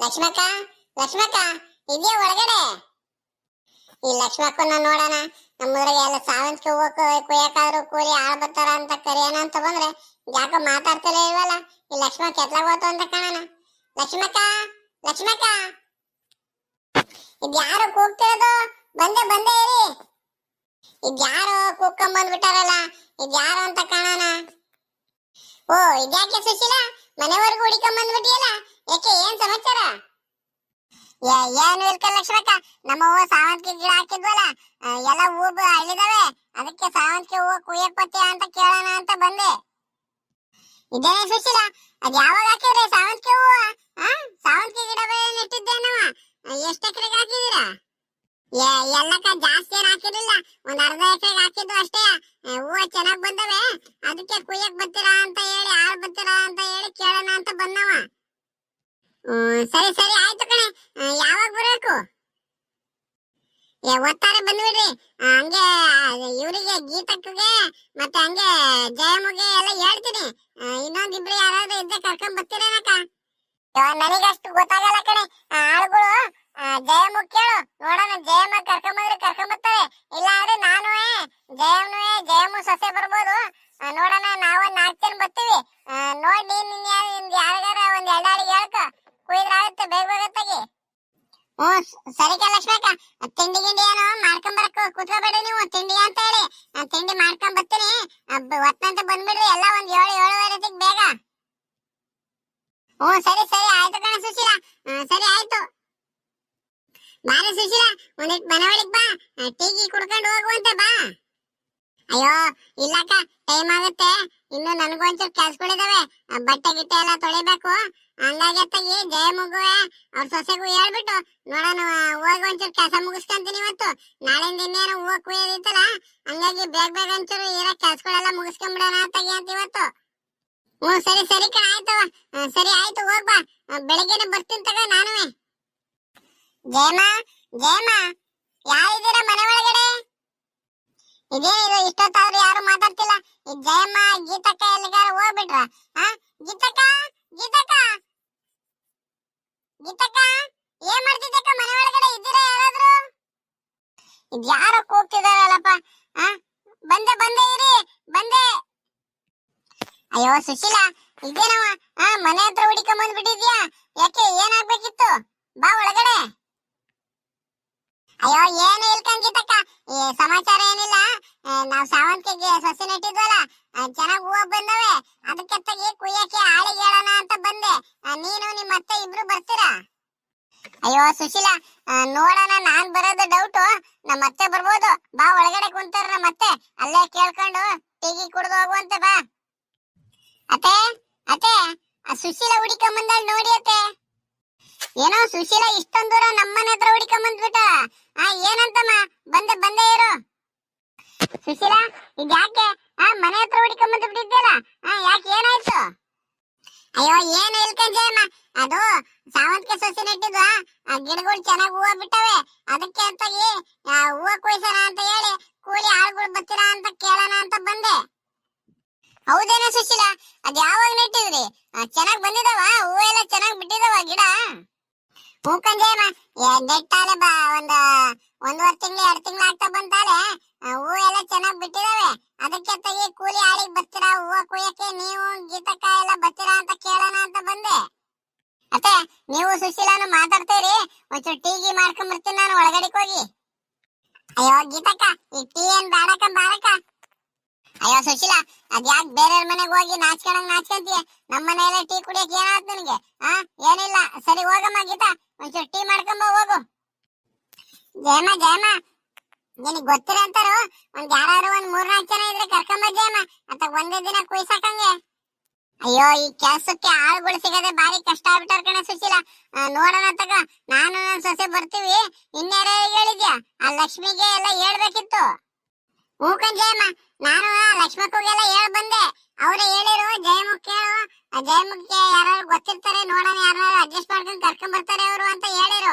ಲಕ್ಷ್ಮಕ್ಕ, ಲಕ್ಷ್ಮಕ್ಕ ಇದೆಯಾ ಒಳಗಡೆ? ಈ ಲಕ್ಷ್ಮಕ್ಕನ ನೋಡೋಣ. ನಮ್ಮೂರಿಗೆ ಎಲ್ಲ ಸಾವಂತಿಗೆ ಹೂವು ಕುಯ್ಯಕಾದ್ರು ಕೂಲಿ ಆಳ್ ಬರ್ತಾರ ಅಂತ ಕರಿಯೋಣ ಅಂತ ಬಂದ್ರೆ ಯಾಕೋ ಮಾತಾಡ್ತಲೇ ಇಲ್ವಲ್ಲ. ಈ ಲಕ್ಷ್ಮಕ್ಕ ಎತ್ಲಾಗ ಹೋತು ಅಂತ ಕಾಣೋಣ. ಲಕ್ಷ್ಮಕ್ಕ, ಲಕ್ಷ್ಮಕ್ಕ ಇದ್ಯಾರು ಕೂಗ್ತಿರೋದು? ಬಂದೆ ಬಂದೆ ಇರಿ. ಇದ್ಯಾರು ಕೂಗ್ಕೊಂಡ್ ಬಂದ್ಬಿಟ್ಟಾರಲ್ಲ, ಇದ್ಯಾರು ಅಂತ ಕಾಣೋಣ. ಓ ಇದ್ಯಾಕೆ ಸುಶೀಲ ಮನೆವರೆಗೂ ಹುಡಿಕೊಂಡ್ ಬಂದ್ಬಿಟ್ಟಿಯಲ್ಲ, ಯಾಕೆ ಏನ್ ಸಮಾಚಾರ? ಏನು ಇಲ್ಕ ಲಕ್ಷ್ಮಕ್ಕ, ನಮ್ಮ ಹೂವ ಸಾವಂತಿಗೆ ಗಿಡ ಹಾಕಿದ್ವಲ್ಲ, ಎಲ್ಲ ಹೂವು ಅಳಿದಾವೆ, ಅದಕ್ಕೆ ಸಾವಂತಿಗೆ ಹೂವು ಕುಯ್ಯಕ್ ಬತ್ತೀಯ ಅಂತ ಕೇಳೋಣ ಅಂತ ಬಂದೆ. ಇದೇನೇ ಸುಶೀಲ, ಅದ್ ಯಾವಾಗ ಹಾಕಿದ್ರಿ ಸಾವಂತಿಗೆ ಹೂವು? ಸಾವಂತಿಗೆ ಗಿಡ ನೆಟ್ಟಿದ್ದೇನವ, ಎಷ್ಟು ಎಕರೆಗೆ ಹಾಕಿದೀರಾ? ಎಲ್ಲಕ್ಕ ಜಾಸ್ತಿ ಏನ್ ಹಾಕಿರ್ಲಿಲ್ಲ, ಒಂದ್ ಅರ್ಧ ಎಕರೆಗೆ ಹಾಕಿದ್ದು ಅಷ್ಟೇ. ಹೂವು ಚೆನ್ನಾಗ್ ಬಂದವೆ, ಅದಕ್ಕೆ ಕುಯ್ಯಕ್ ಬರ್ತೀರಾ ಅಂತ ಹೇಳಿ, ಆಳ್ ಬರ್ತೀರಾ ಅಂತ ಹೇಳಿ ಕೇಳೋಣ ಅಂತ ಬಂದವ. ಸರಿ ಸರಿ ಆಯ್ತು ಕಣೆ, ಯಾವಾಗ ಬರಬೇಕು? ಒತ್ತಾರೆ ಬಂದ್ಬಿಡ್ರಿ. ಹಂಗೆ ಇವರಿಗೆ ಗೀತಕ್ಕಗೆ ಮತ್ತೆ ಹಂಗೆ ಜಯಮ್ಮಗೆ ಎಲ್ಲ ಹೇಳ್ತೀನಿ. ಇನ್ನೊಂದಿಬ್ರು ಯಾರಾದ್ರೂ ಇದ್ದೆ ಕರ್ಕೊಂಡ್ ಬರ್ತೀರೇನಕ್ಕ? ನನಗಷ್ಟು ಗೊತ್ತಾಗಲ್ಲ ಕಣೆ, ಆಳುಗಳು ಜಯಮ್ಮ ಕೇಳು ನೋಡೋಣ. ಜಯಮ್ಮ ಕರ್ಕೊಂಬಂದ್ರೆ ಕರ್ಕೊಂಬರ್ತಾರೆ, ಇಲ್ಲ ಅಂದ್ರೆ ನಾನು ಜಯಮ್ಮ ಸೊಸೆ ಬರ್ಬೋದು. ನೋಡೋಣ, ನಾವೊಂದ್ 4 ಜನ ಬರ್ತೀವಿ. ನೋಡಿ ನೀನ್ ಯಾರಿಗಾರ ಒಂದ್ 2 ಆಳಿಗೆ ಹೇಳ್ಕ, ಕುಯ್ದ್ರಾಗುತ್ತೆ ಬೇಗ ಬೇಗತ್ತಾಗಿ. ಸರಿಕ ಲಕ್ಷ್ಮಕ್ಕ, ತಿಂಡಿ ಗಿಂಡಿ ಏನೋ ಮಾಡ್ಕೊಂಡ್ ಬರಕ್ ಕೂತ್ಕೋಬೇಡಿ ನೀವು. ತಿಂಡಿ ಅಂತ ಹೇಳಿ ನಾನ್ ತಿಂಡಿ ಮಾಡ್ಕೊಂಡ್ ಬರ್ತೀನಿ. ಒತ್ತಂತ ಬಂದ್ಬಿಡ್ರಿ ಎಲ್ಲ ಒಂದ್ 7-7:30 ಬೇಗ. ಸರಿ ಸರಿ ಆಯ್ತು ಕಣ ಸುಶೀಲ, ಸರಿ ಆಯ್ತು. ಬಾರೆ ಸುಶೀಲ, ಒಂದಿಟ್ ಮನೆ ಒಳಗ್ ಬಾ, ಟೀ ಕುಡ್ಕೊಂಡು ಹೋಗುವಂತೆ ಬಾ. ಅಯ್ಯೋ ಇಲ್ಲಕ್ಕ, ಟೈಮ್ ಆಗುತ್ತೆ, ಇನ್ನು ನನಗೂ ಒಂಚೂರು ಕೆಲ್ಸಗಳಿದಾವೆ. ಬಟ್ಟೆ ಗಿಟ್ಟೆ ಎಲ್ಲ ತೊಳಿಬೇಕು. ಹಂಗಾಗಿ ಅತ್ತಾಗಿ ಜಯಮ್ಮಗುವೆ ಅವ್ರ ಸೊಸೆಗೂ ಹೇಳ್ಬಿಟ್ಟು ನೋಡೋಣ, ಹೋಗಿ ಒಂಚೂರು ಕೆಲಸ ಮುಗಿಸ್ಕೊಂತೀನಿ ಇವತ್ತು. ನಾಳೆಯಿಂದ ಇನ್ನೇನು ಹೂವು ಕುಯ್ಯೋದಿತ್ತಲ್ಲ, ಹಂಗಾಗಿ ಬೇಗ ಬೇಗ ಒಂಚೂರು ಇರೋ ಕೆಲ್ಸಗಳೆಲ್ಲ ಮುಗಿಸ್ಕೊಂಡ್ಬಿಡೋಣ ಅತ್ತಾಗಿ ಅಂತ ಇವತ್ತು. ಸರಿ ಸರಿ ಕಣ, ಆಯ್ತವ. ಸರಿ ಆಯ್ತು, ಹೋಗ್ಬಾ. ಬೆಳಗ್ಗೆನೆ ಬರ್ತೀನಿ ತಗ ನಾನುವೆ. ಜಯಮ್ಮ, ಜಯಮ್ಮ ಯಾರಿದ್ದೀರ ಮನೆ ಒಳಗಡೆ? ಇದೇ ಇದು ಇಷ್ಟೊತ್ತಾದ್ರೂ ಯಾರು ಮಾತಾಡ್ತಿಲ್ಲ. ಈ ಜಯಮ್ಮ ಗೀತಕ್ಕ ಎಲ್ಲಿಗಾರ ಹೋಗ್ಬಿಟ್ರ? ಗೀತಕ್ಕ, ಗೀತಕ್ಕ, ಗೀತಕ್ಕ ಏನ್ ಮಾಡ್ತಿದ್ದಕ್ಕ? ಮನೆ ಒಳಗಡೆ ಇದ್ದೀರಾ ಯಾರಾದ್ರೂ? ಇದ್ಯಾರೋ ಕೂಗ್ತಿದಾರಲ್ಲಪ್ಪ. ಬಂದೆ ಬಂದೆ ಇರಿ, ಬಂದೆ. ಅಯ್ಯೋ ಸುಶೀಲ, ಇದೇನವ ಮನೆ ಹತ್ರ ಹುಡಿಕೊಂಡ್ ಬಂದ್ಬಿಟ್ಟಿದ್ಯಾ? ಯಾಕೆ ಏನಾಗ್ಬೇಕಿತ್ತು? ಬಾ ಒಳಗಡೆ. ಅಯ್ಯೋ ಏನು ಇಲ್ಕಂಗಿತಕ್ಕ, ಸಮಾಚಾರ ಏನಿಲ್ಲ. ನಾವ್ ಸಾವಂತಿಗೆ ಸಸಿ ನೆಟ್ಟಿದ್ವಲ್ಲ, ಚೆನ್ನಾಗ್ ಹೂವು ಬಂದವೆ, ಅದಕ್ಕೆ ತಗಿ ಕುಯ್ಯಕ್ಕೆ ಆಳಿಗೆ ಹೇಳೋಣ ಅಂತ ಬಂದೆ. ನೀನು ನಿಮ್ಮ ಅತ್ತೆ ಇಬ್ರು ಬರ್ತೀರಾ? ಅಯ್ಯೋ ಸುಶೀಲ, ನೋಡೋಣ, ನಾನ್ ಬರೋದು ಡೌಟು, ನಮ್ಮ ಅತ್ತೆ ಬರ್ಬೋದು. ಬಾ ಒಳಗಡೆ ಕುಂತಾರ ನಮ್ಮ ಅತ್ತೆ, ಅಲ್ಲೇ ಕೇಳ್ಕೊಂಡು ಟೀಗಿ ಕುಡ್ದು ಹೋಗುವಂತೆ ಬಾ. ಅತ್ತೆ, ಅತ್ತೆ ಸುಶೀಲ ಹುಡಿಕೊಂಡ್ ಬಂದಾಳ ನೋಡಿ ಅತ್ತೆ. ಏನೋ ಸುಶೀಲ ಇಷ್ಟೊಂದ್ ದೂರ ನಮ್ಮನೆ ಹತ್ರ ಹುಡಿಕೊಂಡ್ ಬಂದ್ಬಿಟ್ಟ. ಏನಂತಮ್ಮ? ಬಂದೆ ಬಂದೆ ಇರು. ಸುಶೀಲ, ಇದ್ಯಾಕೆ ಮನೆ ಹತ್ರ ಹುಡಿಕೊಂಡ್ ಬಂದ್ಬಿಟ್ಟಿದ್ಯಲ್ಲ, ಯಾಕೆ ಏನಾಯ್ತು? ಅಯ್ಯೋ ಏನು ಇಲ್ಕಂಜಯಮ್ಮ, ಅದು ಸಾವಂತಿಗೆ ಸೊಸೆ ನೆಟ್ಟಿದ್ವಾ, ಗಿಡಗಳು ಚೆನ್ನಾಗಿ ಹೂವು ಬಿಟ್ಟವೆ, ಅದಕ್ಕೆ ಅಂತಾಗಿ ಹೂವು ಕುಯ್ಸೋಣ ಅಂತ ಹೇಳಿ ಕೂಲಿ ಆಳುಗಳು ಬರ್ತೀರಾ ಅಂತ ಕೇಳೋಣ ಅಂತ ಬಂದೆ. ಹೌದೇನೋ ಸುಶೀಲ, ಅದ್ ಯಾವಾಗ ನೆಟ್ಟಿದ್ರಿ? ಚೆನ್ನಾಗ್ ಬಂದಿದಾವ ಹೂವು ಎಲ್ಲ ಚೆನ್ನಾಗ್ ಬಿಟ್ಟಿದಾವ ಗಿಡ? ಹೂಕಂಜಯಮ್ಮ, ನೆಟ್ಟಾಲೆ ಬಾ ಒಂದೂವರೆ ತಿಂಗಳು 2 ತಿಂಗಳು ಆಗ್ತಾ ಬಂತಾಲೆ, ಹೂವು ಎಲ್ಲ ಚೆನ್ನಾಗ್ ಬಿಟ್ಟಿದಾವೆ. ಅದಕ್ಕೆ ತಗಿ ಕೂಲಿ ಆಳಿಗೆ ಬರ್ತೀರಾ ಹೂವು ಕುಯ್ಯಕ್ಕೆ, ನೀವು ಗೀತಕ್ಕ ಎಲ್ಲ ಬರ್ತೀರಾ ಅಂತ ಕೇಳೋಣ ಅಂತ ಬಂದೆ. ಅತ್ತೆ, ನೀವು ಸುಶೀಲನು ಮಾತಾಡ್ತೀರಿ, ಒಂಚೂರು ಟೀಗಿ ಮಾಡ್ಕೊಂಡ್ ಬರ್ತೀನಿ ನಾನು ಒಳಗಡೆಗೆ ಹೋಗಿ. ಅಯ್ಯೋ ಗೀತಕ್ಕ, ಈ ಟೀ ಏನ್ ಬೇಡಕ್ಕ ಬಾರಕ್ಕ. ಅಯ್ಯೋ ಸುಶೀಲ, ಅದ್ಯಾಕ್ ಬೇರೆಯವ್ರ ಮನೆಗೆ ಹೋಗಿ ನಾಚ್ಕೊಂತೀಯ? ನಮ್ಮ ಮನೆಯಲ್ಲೇ ಟೀ ಕುಡಿಯಕ್ ಏನಾಯ್ತು ನಿನಗೆ? ಏನಿಲ್ಲ, ಸರಿ ಹೋಗಮ್ಮ ಗೀತಾ, ಒಂಚೂರು ಟೀ ಮಾಡ್ಕೊಂಬ ಹೋಗು. ಜಯಮ್ಮ, ಜಯಮ್ಮ ನಿನಗ್ ಗೊತ್ತಿರ ಅಂತಾರು ಯಾರು 3-4 ಜನ ಇದ್ರೆ ಕರ್ಕೊಂಬ ಜಯಮ್ಮ, ಅಂತ ಒಂದೇ ದಿನ ಕುಯ್ಸಕಂಗೆ. ಅಯ್ಯೋ ಈ ಕೆಲ್ಸಕ್ಕೆ ಆಳುಗಳು ಸಿಗದೆ ಬಾರಿ ಕಷ್ಟ ಆಗ್ಬಿಟ್ಟಾರ ಕಣ ಸುಶೀಲ. ನೋಡೋಣ ತಗ, ನಾನು ನನ್ ಸೊಸೆ ಬರ್ತೀವಿ. ಇನ್ಯಾರ ಹೇಳಿದ್ಯಾ? ಆ ಲಕ್ಷ್ಮಿಗೆ ಎಲ್ಲ ಹೇಳ್ಬೇಕಿತ್ತು. ಜಯಮ್ಮ, ನಾನು ಲಕ್ಷ್ಮಕ್ಕಗೆಲ್ಲ ಹೇಳ್ ಬಂದೆ. ಅವ್ರೆ ಹೇಳಿರು ಜಯಮುಖ್ ಕೇಳು, ಜಯಮುಖಕ್ಕೆ ಯಾರು ಗೊತ್ತಿರ್ತಾರೆ, ನೋಡೋಣ ಯಾರು ಅಡ್ಜಸ್ಟ್ ಮಾಡ್ಕೊಂಡು ಕರ್ಕೊಂಡ್ ಬರ್ತಾರೆ ಅವರು ಅಂತ ಹೇಳಿರು.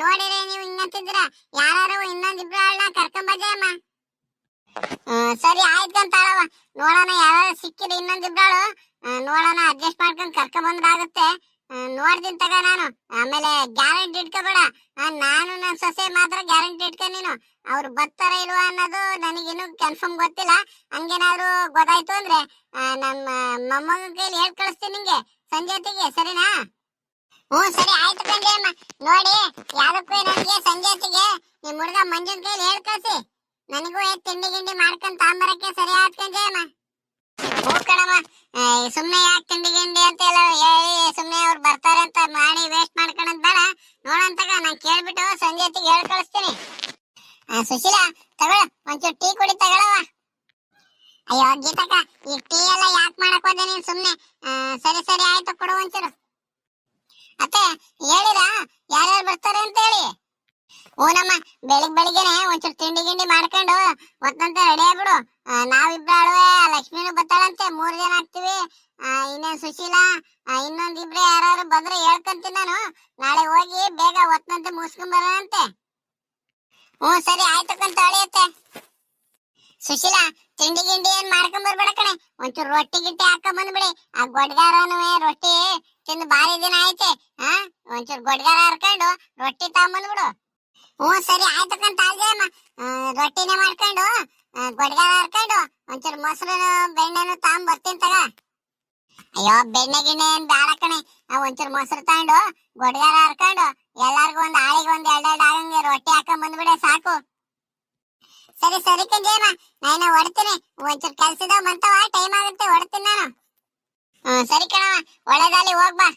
ನೋಡಿರಿ ನೀವು ಹಿಂಗಂತಿದ್ರ, ಯಾರು ಇನ್ನೊಂದಿಬ್ರು ಆಳ್ನ ಕರ್ಕೊಂಡ್ ಬಾ ಜಯಮ್ಮ. ಸರಿ ಆಯ್ತಂತಾಳವ, ನೋಡೋಣ ಯಾರು ಸಿಕ್ಕಿರಿ ಇನ್ನೊಂದಿಬ್ರಾಳು, ನೋಡೋಣ ಅಡ್ಜಸ್ಟ್ ಮಾಡ್ಕೊಂಡು ಕರ್ಕೊಂಡ್ ಬಂದ್ರಾಗುತ್ತೆ. ನೋಡ್ತೀನಿ ತಗ ನಾನು. ಆಮೇಲೆ ಗ್ಯಾರಂಟಿ ಇಟ್ಕೋಬೇಡ. ನಾನು ನನ್ನ ಸೊಸೆ ಮಾತ್ರ ಗ್ಯಾರಂಟಿ ಇಟ್ಕೊ ನೀನು. ಅವ್ರು ಬರ್ತಾರ ಇಲ್ವಾ ಅನ್ನೋದು ನನಗಿನ್ನೂ ಕನ್ಫರ್ಮ್ ಗೊತ್ತಿಲ್ಲ. ಹಂಗೇನಾದ್ರು ಗೊತ್ತಾಯ್ತು ಅಂದ್ರೆ ನಮ್ಮ ಮೊಮ್ಮಗನ ಕೈಲಿ ಹೇಳ್ ಕಳಿಸ್ತೀನಿ ನಿಂಗೆ ಸಂಜೆ ಹೊತ್ತಿಗೆ, ಸರಿನಾ? ಸರಿ ಆಯ್ತು ಕಂಜಯಮ್ಮ. ನೋಡಿ ಯಾವ್ದಕ್ಕೂ ನನಗೆ ಸಂಜೆ ಹೊತ್ತಿಗೆ ನಿಮ್ ಹುಡುಗ ಮಂಜುನ್ ಕೈಲಿ ಹೇಳ್ ಕಳ್ಸಿ. ನನಗೂ ತಿಂಡಿ ಗಿಂಡಿ ಮಾಡ್ಕೊಂಡ್ ತಾಂಬರಕ್ಕೆ ಸರಿ ಆಯ್ತು ಕಂಜಯಮ್ಮ. ಕಣಮ್ಮ, ಸುಮ್ನೆ ಯಾಕೆ ತಿಂಡಿ ಗಿಂಡಿ ಅಂತ ಎಲ್ಲ ಹೇಳಿ ಸುಮ್ನೆ ಅವ್ರು ಬರ್ತಾರೆ ಅಂತ ಮಾಡಿ ವೇಸ್ಟ್ ಮಾಡ್ಕೊಳದ್ ಬೇಡ. ನೋಡಂತಾಗ ನಾನ್ ಕೇಳ್ಬಿಟ್ಟು ಸಂಜೆ ಹೊತ್ತಿಗೆ ಹೇಳ್ ಕಳಿಸ್ತೀನಿ. ಸುಶೀಲಾ ತಗೊಳ, ಒಂಚೂರು ಟೀ ಕುಡಿ ತಗೊಳವ. ಅಯ್ಯೋ ಗೀತಕ್ಕ, ಈ ಟೀ ಎಲ್ಲ ಯಾಕೆ ಮಾಡಕ್ ಹೋದೆ ನೀನ್ ಸುಮ್ನೆ? ಸರಿ ಸರಿ ಆಯ್ತು, ಕೊಡು ಒಂಚೂರು. ಅತ್ತೆ ಹೇಳಿರಾ ಯಾರ್ಯಾರು ಬರ್ತಾರೆ ಅಂತ ಹೇಳಿ? ನಮ್ಮ ಬೆಳಿಗ್ಗೆನೆ ಒಂಚೂರು ತಿಂಡಿ ಗಿಂಡಿ ಮಾಡ್ಕೊಂಡು ಒತ್ತಂತೆ ರೆಡಿ ಆಗ್ಬಿಡು. ನಾವಿಬ್ರಾಳುವೆ, ಲಕ್ಷ್ಮಿನೂ ಬರ್ತಾಳಂತೆ, 3 ಜನ ಆಗ್ತೀವಿ. ಇನ್ನೇನ್ ಸುಶೀಲಾ, ಇನ್ನೊಂದಿಬ್ರೆ ಯಾರು ಬಂದ್ರೆ ಹೇಳ್ಕೊಂತೀನಿ ನಾನು. ನಾಳೆ ಹೋಗಿ ಬೇಗ ಒತ್ತಂತೆ ಮುಗಿಸ್ಕೊಂಡ್ ಬರೋಣಂತೆ. ಸರಿ ಆಯ್ತು ಕಂತ ಅಳಿಯತ್ತೆ. ಸುಶೀಲಾ, ತಿಂಡಿ ಗಿಂಡಿ ಏನ್ ಮಾಡ್ಕೊಂಡ್ ಬರ್ಬೇಡ ಕಣೆ, ಒಂಚೂರು ರೊಟ್ಟಿ ಗಿಟ್ಟಿ ಹಾಕೊಂಡ್ ಬಂದ್ಬಿಡಿ. ಆ ಗೊಡ್ಗಾರನು ರೊಟ್ಟಿ ತಿಂದು ಬಾರಿ ದಿನ ಆಯ್ತೆ. ಒಂಚೂರು ಗೊಡ್ಗಾರ ಹರ್ಕೊಂಡು ರೊಟ್ಟಿ ತಗೊಂಬಂದ್ಬಿಡು. ಸರಿ ಆಯ್ತು ಕಂತ ಅಲ್ಜಯಮ್ಮ. ರೊಟ್ಟಿನೇ ಮಾಡ್ಕೊಂಡು ಗೊಡ್ಗಾರ ಹರ್ಕೊಂಡು ಒಂಚೂರು ಮೊಸರು ಬೆಣ್ಣೆನು ತಗೊಂಡ್ ಬರ್ತೀನಿ ತಗ. ಅಯ್ಯೋ ಬೆಣ್ಣೆ ಗಿಣ್ಣೆ ಏನ್ ಬೇಡ ಕಣೆ, ಒಂಚೂರು ಮೊಸರು ತಗೊಂಡು ಗೊಡ್ಗಾರ ಹರ್ಕೊಂಡು ಎಲ್ಲಾರ್ಗು ಒಂದ್ ಆಳಿಗೆ ಒಂದ್ 2 ಆಗಂಗೆ ರೊಟ್ಟಿ ಹಾಕೊಂಡ್ ಬಂದ್ಬಿಡೆ ಸಾಕು. ಸರಿ ಸರಿ ಕಂಜಯಮ್ಮ, ನಾನು ಹೊಡ್ತೀನಿ. ಒಂಚೂರು ಕೆಲ್ಸದ ಮಂತವ, ಟೈಮ್ ಆಗುತ್ತೆ, ಹೊಡ್ತೀನಿ ನಾನು. ಸರಿ ಕಣವ, ಒಳ್ಳೇದಾಲಿ, ಹೋಗ್ಬಾ.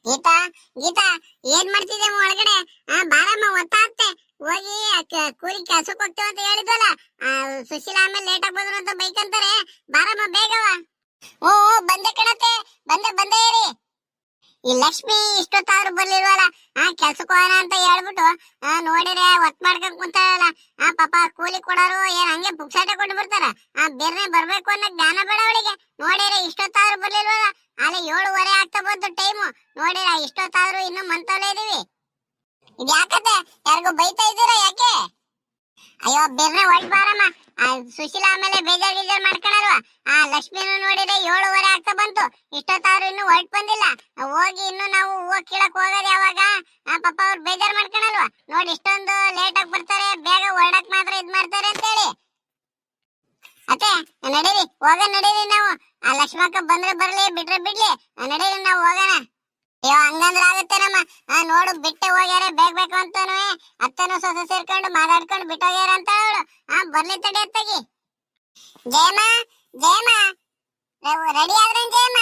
ಗೀತಾ ಗೀತಾ, ಏನ್ ಮಾಡ್ತಿದ್ದೆ ಒಳಗಡೆ? ಬಾರಮ್ಮ, ಒತ್ತಾತ್ತೆ ಹೋಗಿ ಕೂಲಿ ಕೆಲ್ಸಕ್ಕೆ ಹೋಗ್ತೇವ ಅಂತ ಹೇಳಿದ್ವಲ್ಲ. ಸುಶೀಲಾ ಆಮೇಲೆ ಲೇಟ್ ಆಗಿ ಬಂದ್ರು ಅಂತ ಬೈಕಂತಾರೆ. ಬಾರಮ್ಮ ಬೇಗವ. ಬಂದೆ ಕಣತ್ತೆ, ಬಂದೆ ಇರಿ. ಈ ಲಕ್ಷ್ಮಿ ಇಷ್ಟೊತ್ತಾದ್ರೂ ಬರ್ಲಿಲ್ವಲ್ಲ? ಕೆಲ್ಸಕ್ಕೆ ಹೋಗೋಣ ಅಂತ ಹೇಳ್ಬಿಟ್ಟು ನೋಡಿರೆ ಒತ್ ಮಾಡ್ಕೊಂಡ್ ಕುಂತಾಳಲ್ಲ. ಪಾಪ ಕೂಲಿ ಕೊಡೋರು ಏನ್ ಹಂಗೆ ಪುಕ್ಸಾಟ ಕೊಟ್ಟು ಬಿಡ್ತಾರ? ಬೇರೆ ಬರ್ಬೇಕು ಅನ್ನೋ ಜ್ಞಾನ ಬೇಡ ಅವಳಿಗೆ. ನೋಡಿರೆ ಇಷ್ಟೊತ್ತಾದ್ರೂ ಬರ್ಲಿಲ್ವಲ್ಲ? ಅಲ್ಲಿ 7:15 ಆಗ್ತಾ ಬಂತು ಟೈಮು. ನೋಡಿರ ಇಷ್ಟೊತ್ತಾದ್ರೂ ಇನ್ನು ಮಂತವಲ್ಲೇ ಇದೀವಿ. ಇದ್ ಯಾಕತ್ತೆ, ಯಾರಿಗೂ ಬೈತಾ ಇದ್ದೀರಾ ಯಾಕೆ? ಅಯ್ಯೋ ಬಿರ್ನೆ ಹೊಳ್ ಬಾರಮ್ಮ. ಸುಶೀಲಾ ಆಮೇಲೆ ಬೇಜಾರ್ ಗೀಜಾರ್ ಮಾಡ್ಕೊಳಲ್ವಾ? ಲಕ್ಷ್ಮಿನೂ ನೋಡಿದ್ರೆ 7:15 ಆಗ್ತಾ ಬಂತು, ಇಷ್ಟೊತ್ತಾದ್ರೂ ಇನ್ನು ಹೊರಟ್ ಬಂದಿಲ್ಲ. ಹೋಗಿ ಇನ್ನು ನಾವು ಹೂವ ಕೀಳಕ್ ಹೋಗೋದು ಯಾವಾಗ? ಪಾಪ ಅವ್ರು ಬೇಜಾರ್ ಮಾಡ್ಕೊಳಲ್ವಾ? ನೋಡಿ ಇಷ್ಟೊಂದು ಲೇಟ್ ಆಗಿ ಬರ್ತಾರೆ, ಬೇಗ ಹೊರಡಕ್ ಮಾತ್ರ ಇದ್ ಮಾಡ್ತಾರೆ ಅಂತ ಹೇಳಿ. ಅತ್ತೆ ನಡೀರಿ, ನಡೀರಿ ನಾವು. ಲಕ್ಷ್ಮಕ್ಕ ಬಂದ್ರೆ ಬರ್ಲಿ, ಬಿಟ್ರೆ ಬಿಡ್ಲಿ, ನಡೀರಿ ನಾವು ಹೋಗೋಣ. ಅಯ್ಯೋ ಹಂಗಂದ್ರ ಆಗುತ್ತೇನಮ್ಮ? ನೋಡು ಬಿಟ್ಟೆ ಹೋಗ್ಯಾರ ಬೇಕು ಅಂತಾನು. ಅತ್ತನು ಸೊಸೆ ಸೇರ್ಕೊಂಡು ಮಾತಾಡ್ಕೊಂಡು ಬಿಟ್ಟೋಗ್ಯಾರ ಅಂತ ಅವಳು. ಬರ್ಲಿ ತಡಿ ಅತ್ತಗಿ. ಜಯಮ್ಮ ರೆಡಿ ಆದ್ರೆ ಜಯಮ್ಮ?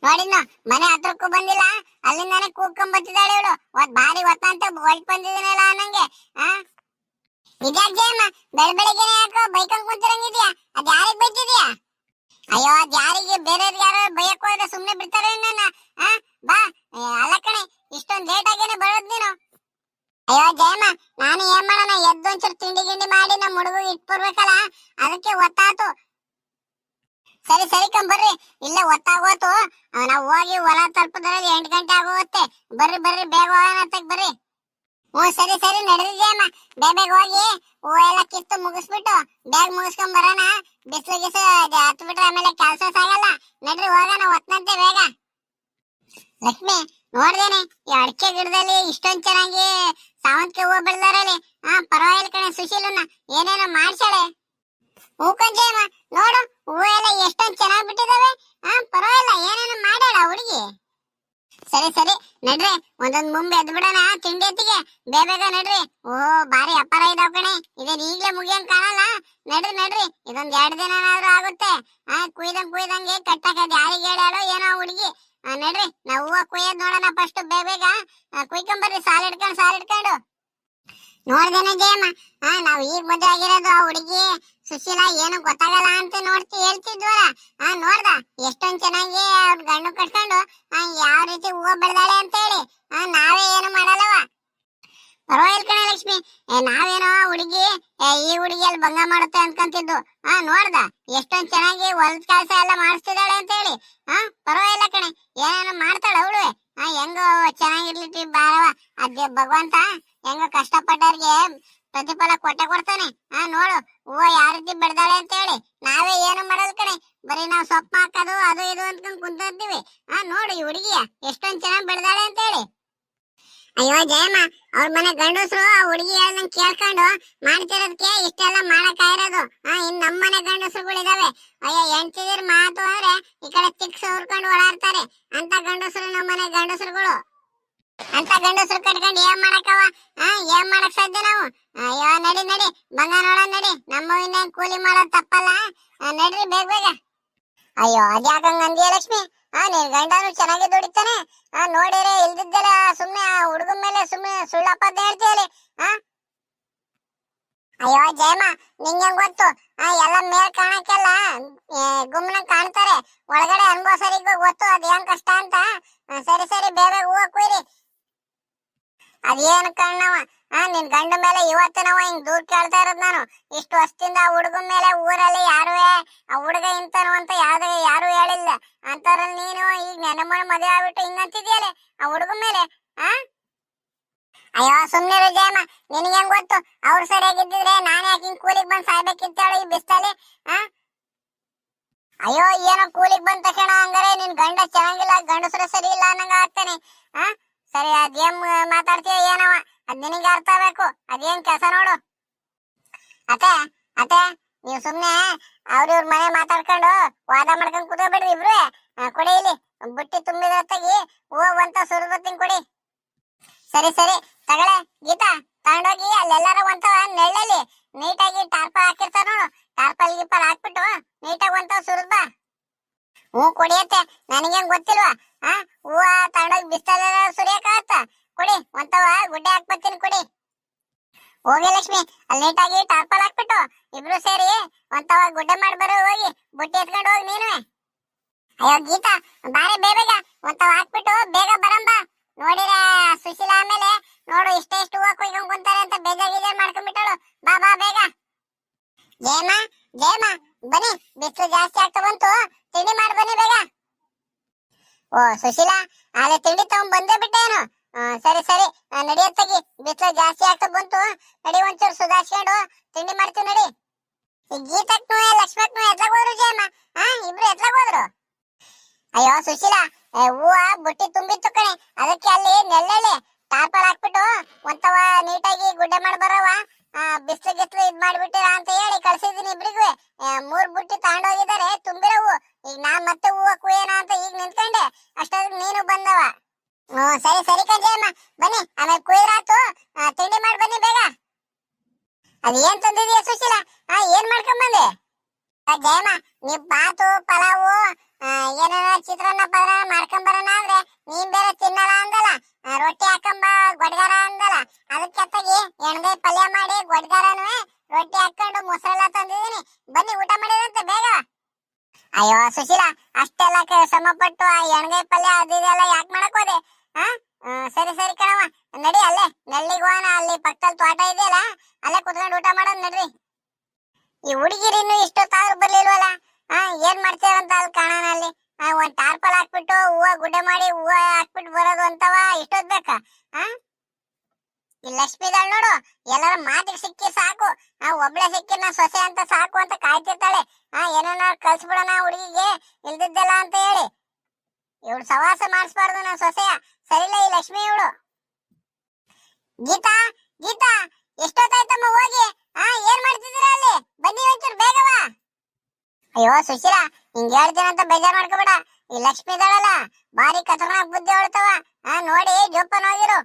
ನೋಡಿದ್ನು ಮನೆ ಹತ್ರಕ್ಕೂ ಬಂದಿಲ್ಲ, ಅಲ್ಲಿಂದಾನೆ ಕೂಗ್ಕೊಂಡ್ ಬರ್ತಿದ್ದಾಳೆ ಇವಳು. ಭಾರಿ ಒತ್ತಂತ ಹೊಲ್ಟ್ ಬಂದಿದ್ದೀನಲ್ಲ ಅನ್ನಂಗೆ. ಇದ್ಯಾಕ್ ಜಯಮ್ಮ ಬೆಳಗ್ಗೆನೆ ಯಾಕೋ ಬೈಕೊಂಡ್ ಕುಂತಿರಂಗಿದ್ಯಾ? ಅದ್ ಯಾರಿಗ್ ಬೈತಿದ್ಯಾ? ಅಯ್ಯೋ ಅದ್ ಯಾರಿಗೆ, ಬೇರೆಯವ್ರಿಗೆ ಯಾರು ಬೈಯಕ್ ಹೋದ್ರೆ ಸುಮ್ನೆ ಬಿಡ್ತಾರೆ ನನ್ನ? ಬಾ. ಅಲ್ಲ ಕಣೆ, ಇಷ್ಟೊಂದ್ ಲೇಟ್ ಆಗೇನೆ ಬರೋದ್ ನೀನು? ಅಯ್ಯೋ ಜಯಮ್ಮ, ನಾನು ಏನ್ ಮಾಡೋಣ, ಎದ್ದು ಒಂಚೂರು ತಿಂಡಿ ಗಿಂಡಿ ಮಾಡಿ ನಮ್ಮ ಹುಡುಗ ಇಟ್ಬರ್ಬೇಕಲ್ಲ, ಅದಕ್ಕೆ ಒತ್ತಾತು. ಸರಿ ಕಂಬರ್ರಿ, ಇಲ್ಲೇ ಒತ್ತಾಗೋತು. ನಾವ್ ಹೋಗಿ ಹೊಲ ತಲುಪದ್ರಲ್ಲಿ 8 ಗಂಟೆ ಆಗೋಗುತ್ತೆ. ಬರ್ರಿ ಬೇಗ ಹೋಗೋಣ ಅಂತಕ್ ಬರ್ರಿ. ಸರಿ ನಡೆದಿದ್ಯಮ್ಮ. ಬೇಗ ಹೋಗಿ ಹೂವ ಎಲ್ಲ ಕಿತ್ತು ಮುಗಿಸ್ಬಿಟ್ಟು ಬೇಗ ಮುಗಿಸ್ಕೊಂಡ್ ಬರೋಣ. ಬಿಸಿಲು ಹತ್ತು ಬಿಟ್ರೆ ಆಮೇಲೆ ಕೆಲ್ಸ ಸಾಗಲ್ಲ. ನಡ್ರಿ ಹೋಗೋಣ ಒತ್ತಂತೆ ಬೇಗ. ಲಕ್ಷ್ಮಿ ನೋಡ್ದೇನೆ ಈ ಅಡಿಕೆ ಗಿಡದಲ್ಲಿ ಇಷ್ಟೊಂದ್ ಚೆನ್ನಾಗಿ ಸಾವಂತಿಗೆ ಹೂವು ಬೆಳೆದಾರಲ್ಲಿ. ಪರವಾಗಿಲ್ಲ ಕಣೆ, ಸುಶೀಲನ್ನ ಏನೇನೋ ಮಾಡ್ಸಾಳೆ. ಕಂಜಯಮ್ಮ ನೋಡು, ಹೂವು ಎಲ್ಲ ಎಷ್ಟೊಂದ್ ಚೆನ್ನಾಗ್ ಬಿಟ್ಟಿದಾವೆ. ಪರವಾಗಿಲ್ಲ, ಏನೇನೋ ಮಾಡ್ಯಾಳ ಹುಡುಗಿ. ಸರಿ ನಡ್ರಿ, ಒಂದೊಂದ್ ಮುಂಬೆ ಎದ್ ಬಿಡೋಣ ತಿಂಡಿ ಹೊತ್ತಿಗೆ. ಬೇಗ ನಡ್ರಿ. ಬಾರಿ ಅಪಾರ ಇದಾವ್ ಕಣೆ, ಇದೇನ್ ಈಗ್ಲೇ ಮುಗಿಯಂಗ್ ಕಾಣಲ್ಲ. ನಡ್ರಿ, ಇದೊಂದ್ 2 ದಿನನಾದ್ರೂ ಆಗುತ್ತೆ. ಕುಯ್ದಂಗೆ ಕಟ್ಟಕದ್ ಯಾರಿಗೆ ಹೇಳ್ಯಾಳೋ ಏನೋ ಹುಡುಗಿ. ನಡ್ರಿ, ನಾವ್ ಹೂವ ಕುಯ್ಯದ್ ನೋಡೋಣ ಫಸ್ಟ್. ಬೇಗ ಕುಯ್ಕೊಂಬರ್ರಿ, ಸಾಲ್ ಇಟ್ಕೊಂಡು. ನೋಡ್ದೇನೆ ಜಯಮ್ಮ, ನಾವ್ ಈಗ ಮದ್ವೆ ಆಗಿರೋದು. ಆ ಹುಡುಗಿ ಸುಶೀಲಾ ಏನು ಗೊತ್ತಾಗಲ್ಲ ಅಂತ ಹೇಳ್ತಿದ್ವಲ್ಲ. ನೋಡ್ದ ಎಷ್ಟೊಂದ್ ಚೆನ್ನಾಗಿ ಅವ್ರ ಗಂಡು ಕಟ್ಕೊಂಡು ಯಾವ ರೀತಿ ಹೂವ ಬೆಳೆದಾಳೆ ಅಂತ ಹೇಳಿ. ನಾವೇ ಏನು ಮಾಡಲ್ಲವ. ಪರವಾಗಿಲ್ಲ ಕಣೆ ಲಕ್ಷ್ಮಿ, ನಾವೇನೋ ಹುಡುಗಿ ಈ ಹುಡುಗಿಯಲ್ಲಿ ಭಂಗ ಮಾಡುತ್ತೆ ಅನ್ಕೊಂತಿದ್ದು. ನೋಡ್ದ ಎಷ್ಟೊಂದ್ ಚೆನ್ನಾಗಿ ಹೊಲದ ಕೆಲಸ ಎಲ್ಲ ಮಾಡಿಸ್ತಿದ್ದಾಳೆ ಅಂತ ಹೇಳಿ. ಪರವಾಗಿಲ್ಲ ಕಣೆ, ಏನೇನೋ ಮಾಡ್ತಾಳ ಅವಳು. ಹೆಂಗೋ ಚೆನ್ನಾಗಿರ್ಲಿಕ್ಕೆ ಬಾರವ. ಅದೇ ಭಗವಂತ ಹೆಂಗೋ ಕಷ್ಟಪಟ್ಟವ್ರಿಗೆ ಪ್ರತಿಫಲ ಕೊಟ್ಟೆ ಕೊಡ್ತಾನೆ. ನೋಡು ಹೂವ ಯಾವ ರೀತಿ ಬೆಳ್ದಾಳೆ ಅಂತ ಹೇಳಿ. ನಾವೇ ಏನು ಮಾಡಲ್ ಕಣೆ, ಬರೀ ನಾವ್ ಸೊಪ್ಪು ಹಾಕೋದು ಅದು ಇದು ಅಂದ್ಕೊಂಡ್ ಕುಂತಿರ್ತೀವಿ. ನೋಡು ಈ ಹುಡುಗಿಯ ಎಷ್ಟೊಂದ್ ಚೆನ್ನಾಗ್ ಬೆಳ್ದಾಳೆ ಅಂತ ಹೇಳಿ. ಅಯ್ಯೋ ಜಯಮ್ಮ, ಅವ್ರ ಮನೆ ಗಂಡಸ್ರು ಆ ಹುಡುಗಿ ಹೇಳ್ದಂಗ್ ಕೇಳ್ಕೊಂಡು ಮಾಡ್ತಿರೋದಕ್ಕೆ ಇಷ್ಟೆಲ್ಲ ಮಾಡಕ್ ಆಗಿರೋದು. ಇನ್ ನಮ್ಮನೆ ಗಂಡಸ್ರುಗಳಿದಾವೆ, ಅಯ್ಯೋ ಹೆಂಡ್ತಿದಿರ್ ಮಾತು ಅಂದ್ರೆ ಈ ಕಡೆ ತಿಕ್ಸ್ ಹೊರ್ಕೊಂಡು ಓಡಾಡ್ತಾರೆ. ಅಂತ ಗಂಡಸ್ರು ನಮ್ಮನೆ ಗಂಡಸ್ರುಗಳು. ಅಂತ ಗಂಡಸ್ರು ಕಟ್ಕೊಂಡು ಏನ್ ಮಾಡಕ್ಕವ? ಏನ್ ಮಾಡಕ್ ಸಾಧ್ಯ ನಾವು? ಅಯ್ಯೋ ನಡಿ ನಡಿ ಬಂಗ ನೋಡ ನಡಿ, ನಮ್ಮ ಇನ್ನೇನ್ ಕೂಲಿ ಮಾಡೋದ್ ತಪ್ಪಲ್ಲ. ನಡ್ರಿ ಬೇಗ ಬೇಗ. ಅಯ್ಯೋ ಅದ್ಯಾಕಂಗ ಅಂದಿಯ ಲಕ್ಷ್ಮಿ? ನಿನ್ ಗಂಡನು ಚೆನ್ನಾಗಿ ದುಡಿತಾನೆ. ನೋಡಿರೆ ಇಲ್ದಿದ್ದೆಲ್ಲ ಸುಮ್ನೆ ಆ ಹುಡುಗನ ಮೇಲೆ ಸುಮ್ನೆ ಸುಳ್ಳಪ್ಪದ ಹೇಳ್ತೀಯಲ್ಲಿ. ಅಯ್ಯೋ ಜಯಮ್ಮ, ನಿಂಗೆ ಗೊತ್ತು, ಎಲ್ಲ ಮೇಲ್ ಕಾಣಕ್ಕೆಲ್ಲ ಗುಮ್ನ ಕಾಣ್ತಾರೆ, ಒಳಗಡೆ ಅನ್ಭವಸರಿಗೆ ಗೊತ್ತು ಅದ್ ಏನ್ ಕಷ್ಟ ಅಂತ. ಸರಿ ಸರಿ ಬೇಗ ಹೂವ ಕುಯ್ರಿ. ಅದೇನು ಕಣ್ಣವ, ನಿನ್ ಗಂಡ ಮೇಲೆ ಇವತ್ತಿನವ ಹಿಂಗ್ ದೂರ್ ಕೇಳ್ತಾ ಇರೋದ್ ನಾನು. ಇಷ್ಟು ವರ್ಷದಿಂದ ಆ ಹುಡುಗನ ಮೇಲೆ ಊರಲ್ಲಿ ಯಾರು ಆ ಹುಡುಗ ಇಂತನು ಅಂತ ಯಾರು ಹೇಳಿಲ್ಲ. ಅಂತವ್ರಲ್ಲಿ ನೀನು ಈಗ ನನ್ನ ಮದುವೆ ಆಗ್ಬಿಟ್ಟು ಹಿಂಗಂತಿದ್ಯಲ್ಲ ಆ ಹುಡುಗನ ಮೇಲೆ. ಅಯ್ಯೋ ಸುಮ್ನಿರು ಜಯಮ್ಮ, ನಿನಗೆ ಹೆಂಗ್ ಗೊತ್ತು? ಅವ್ರ ಸರಿಯಾಗಿದ್ದಿದ್ರೆ ನಾನ್ ಯಾಕೆ ಹಿಂಗ್ ಕೂಲಿಗ್ ಬಂದ್ ಸಾಯ್ಬೇಕಿತ್ತೇಳು ಈ ಬಿಸ್ತಲ್ಲಿ? ಅಯ್ಯೋ ಏನೋ ಕೂಲಿಗ್ ಬಂದ ತಕ್ಷಣ ಹಂಗಾರೆ ನಿನ್ ಗಂಡ ಚೆನ್ನಾಗಿಲ್ಲ, ಗಂಡಸ್ರು ಸರಿ ಇಲ್ಲ ಅನ್ನಂಗ ಆಗ್ತಾನೆ. ಸರಿ ಅದೇನ್ ಮಾತಾಡ್ತೀಯ ಏನವ, ಅದ್ ನಿನಗೆ ಅರ್ಥ ಆಗ್ಬೇಕು. ಅದೇನ್ ಕೆಲಸ ನೋಡು. ಅತ್ತೆ ಅತ್ತೆ, ನೀವ್ ಸುಮ್ನೆ ಇವ್ರ ಮನೆ ಮಾತಾಡ್ಕೊಂಡು ವಾದ ಮಾಡ್ಕೊಂಡ್ ಕೂತ್ಕೊಬೇಡ್ರಿ ಇಬ್ರು. ಕೊಡಿ ಇಲ್ಲಿ ಬುಟ್ಟಿ ತುಂಬಿದ ತೆಗಿ, ಹೂವ ಒಂತ ಸುರಿದತ್ತೀನಿ ಕೊಡಿ. ಸರಿ ಸರಿ ತಗಳೆ ಗೀತಾ, ತಗೊಂಡೋಗಿ ಅಲ್ಲೆಲ್ಲಾರ ಒಂತವ ನೆಳ್ಳಲ್ಲಿ ನೀಟಾಗಿ ಟಾರ್ಪಲ್ ಹಾಕಿರ್ತಾರ ನೋಡು, ಟಾರ್ಪಲ್ ಗಿಪ್ಪಲ್ ಹಾಕ್ಬಿಟ್ಟು ನೀಟಾಗಿ ಒಂತವ ಸುರಿದ್ ಬಾ. ಹ್ಞೂ ಕೊಡಿಯತ್ತೆ, ನನಗೇನ್ ಗೊತ್ತಿಲ್ವಾ? ಹೂವ ತಗೊಂಡೋಗಿ ಬಿಸ್ತಲ್ಲ ಸುರಿಯಕಾಗತ್ತ? ಕೊಡಿ ಒಂತವ ಗುಡ್ಡೆ ಹಾಕ್ಬತ್ತೀನಿ ಕೊಡಿ. ಹೋಗಿ ಲಕ್ಷ್ಮಿ, ಅಲ್ಲಿ ನೀಟಾಗಿ ಟಾರ್ಪಲ್ ಹಾಕ್ಬಿಟ್ಟು ಇಬ್ರು ಸೇರಿ ಒಂತವ ಗುಡ್ಡೆ ಮಾಡಿ ಬರೋ, ಹೋಗಿ ಬುಟ್ಟಿ ಎತ್ಕೊಂಡು ಹೋಗಿ ನೀನು. ಅಯ್ಯೋ ಗೀತಾ ಬಾರಿ ಬೇಗ ಒಂತವ ಹಾಕ್ಬಿಟ್ಟು ಬೇಗ ಬರಂಬ. ನೋಡಿರ ಸುಶೀಲಾ ಆಮೇಲೆ ನೋಡು ಇಷ್ಟ ಎಷ್ಟು ಹೂವ ಕೊಯ್ಕೊಂಡ್ ಕುಂತಾರೆ ಅಂತ ಬೇಜಾರ್ ಮಾಡ್ಕೊಂಡ್ಬಿಟ್ಟಳು. ಬಾ ಬಾ ಬೇಗ. ಜಯಮ್ಮ ಜಯಮ್ಮ ಬನ್ನಿ, ಬಿಸಿಲು ಜಾಸ್ತಿ ಆಗ್ತಾ ಬಂತು, ತಿಂಡಿ ಮಾಡಿ ಬನ್ನಿ ಬೇಗ. ಓ ಸುಶೀಲಾ, ಅಲ್ಲೇ ತಿಂಡಿ ತಗೊಂಡ್ ಬಂದೇ ಬಿಟ್ಟೇನು? ಸರಿ ಸರಿ ನಡಿಯತ್ತಾಗಿ, ಬಿಸಿಲು ಜಾಸ್ತಿ ಆಗ್ತಾ ಬಂತು, ನಡಿ ಒಂಚೂರು ಸುಧಾರಿಸ್ಕೊಂಡು ತಿಂಡಿ ಮಾಡ್ತೀವಿ ನಡಿ. ಈ ಗೀತಕ್ನು ಲಕ್ಷ್ಮಕ್ನು ಎತ್ಲಾಗ ಹೋದ್ರು ಜಯಮ್ಮ? ಇಬ್ರು ಎತ್ಲಾಗ ಹೋದ್ರು? ಅಯ್ಯೋ ಸುಶೀಲಾ, ಹೂವ ಬುಟ್ಟಿ ತುಂಬಿತ್ತು ಕಣೆ, ಅದಕ್ಕೆ ಅಲ್ಲಿ ನೆಳ್ಳಲ್ಲಿ ಟಾರ್ಪಲ್ ಹಾಕ್ಬಿಟ್ಟು ಒಂತವ ನೀಟಾಗಿ ಗುಡ್ಡೆ ಮಾಡಿ ಬರವ. ಬಿಸ್ಲು ಗಿಸ್ಲು ಇದ್ ಮಾಡ್ಬಿಟ್ಟಿರ ಅಂತ ಹೇಳಿ ಕಳ್ಸಿದೀನಿ ಇಬ್ರಿಗೂ. 3 ಬುಟ್ಟಿ ತಗೊಂಡೋಗಿದ್ದಾರೆ ತುಂಬಿರವು. ಈಗ ನಾನ್ ಮತ್ತೆ ಹೂವ ಕುಯ್ಯೋಣ ಅಂತ ಈಗ ನಿಂತ್ಕೊಂಡೆ, ಅಷ್ಟೊತ್ತಿಗೆ ನೀನು ಬಂದವ. ಸರಿ ಸರಿ ಕಂಜಯಮ್ಮ, ಬನ್ನಿ ಆಮೇಲೆ ಕುಯ್ರಾತು, ತಿಂಡಿ ಮಾಡಿ ಬನ್ನಿ ಬೇಗ. ಅದ್ ಏನ್ ತಂದಿದೀಯ ಸುಶೀಲಾ? ಏನ್ ಮಾಡ್ಕೊಂಡ್ ಬಂದೆ? ಜಯಮ್ಮ, ನೀವ್ ಬಾತು ಪಲಾವು ಏನೇನ ಚಿತ್ರಾನ್ನ ಪದಾರ್ಥ ಮಾಡ್ಕೊಂಡ್ ಬರೋಣ ಅಂದ್ರೆ ನೀನ್ ಬೇರೆ ತಿನ್ನಲ್ಲ ಅಂದಲ್ಲ, ರೊಟ್ಟಿ ಹಾಕೊಂಬ ಗೊಡ್ಗಾರ ಅಂದಲ್ಲ, ಅದಕ್ಕೆ ಎಣ್ಗಾಯಿ ಪಲ್ಯ ಮಾಡಿ ಗೊಡ್ಗಾರನು ರೊಟ್ಟಿ ಹಾಕೊಂಡು ಮೊಸರೆಲ್ಲ ತಂದಿದೀನಿ, ಬನ್ನಿ ಊಟ ಮಾಡಿದಂತೆ ಬೇಗ. ಅಯ್ಯೋ ಸುಶೀಲಾ, ಅಷ್ಟೆಲ್ಲ ಶ್ರಮ ಪಟ್ಟು ಆ ಎಣ್ಗಾಯಿ ಪಲ್ಯ ಅದೆಲ್ಲ ಯಾಕೆ ಮಾಡಕ್ ಹೋದೆ? ಸರಿ ಸರಿ ಕಣವ, ನಡಿ ಅಲ್ಲೇ ನೆಳ್ಳಿಗೆ ಹೋಗೋಣ, ಅಲ್ಲಿ ಪಕ್ಕದಲ್ಲಿ ತೋಟ ಇದೆಯಲ್ಲ ಅಲ್ಲೇ ಕುತ್ಕೊಂಡು ಊಟ ಮಾಡೋಣ ನಡ್ರಿ. ಈ ಹುಡುಗಿರಿ ಇನ್ನು ಇಷ್ಟೊತ್ತಾದ್ರೂ ಬರ್ಲಿಲ್ವಲ್ಲ? ಏನ್ ಮಾಡ್ತೇವಂತ ಅಲ್ಲಿ ಕಾಣೋಣ. ಅಲ್ಲಿ ಒಂದ್ ಟಾರ್ಪಲ್ ಹಾಕ್ಬಿಟ್ಟು ಹೂವ ಗುಡ್ಡೆ ಮಾಡಿ ಹೂವ ಹಾಕ್ಬಿಟ್ಟು ಬರೋದು ಅಂತವ ಇಷ್ಟೊತ್ ಬೇಕಾ? ಈ ಲಕ್ಷ್ಮಿದಾಳ್ ನೋಡು, ಎಲ್ಲರ ಮಾತಿಗೆ ಸಿಕ್ಕಿ ಸಾಕು, ಒಬ್ಳೆ ಸಿಕ್ಕಿನ ಸೊಸೆ ಅಂತ ಸಾಕು ಅಂತ ಕಾಯ್ತಿರ್ತಾಳೆ. ಏನೇನ ಕಳ್ಸ್ಬಿಡೋಣ ಹುಡುಗಿಗೆ ಇಲ್ದಿದ್ದೆಲ್ಲ ಅಂತ ಹೇಳಿ. ಇವಳು ಸವಾಸ ಮಾಡಿಸ್ಬಾರ್ದು ನನ್ನ ಸೊಸೆಯ, ಸರಿಲ್ಲ ಈ ಲಕ್ಷ್ಮಿ ಇವಳು. ಗೀತಾ ಗೀತಾ, ಎಷ್ಟೊತ್ತಾಯ್ತಮ್ಮ ಹೋಗಿ? ಏನ್ ಮಾಡ್ತಿದ್ದೀರಾ ಅಲ್ಲಿ? ಬನ್ನಿ ಒಂಚೂರು ಬೇಗವಾ. ಅಯ್ಯೋ ಸುಶೀಲಾ, ಹಿಂಗ್ ಹೇಳ್ತೀನಿ ಅಂತ ಬೇಜಾರ್ ಮಾಡ್ಕೋಬೇಡ. ಈ ಲಕ್ಷ್ಮಿ ಇದಾಳಲ್ಲ ಬಾರಿ ಖತರ್ನಾಕ್ ಬುದ್ಧಿ ಹೊಳ್ತವ, ನೋಡಿ ಜೋಪಾನ ಹೋಗಿರು.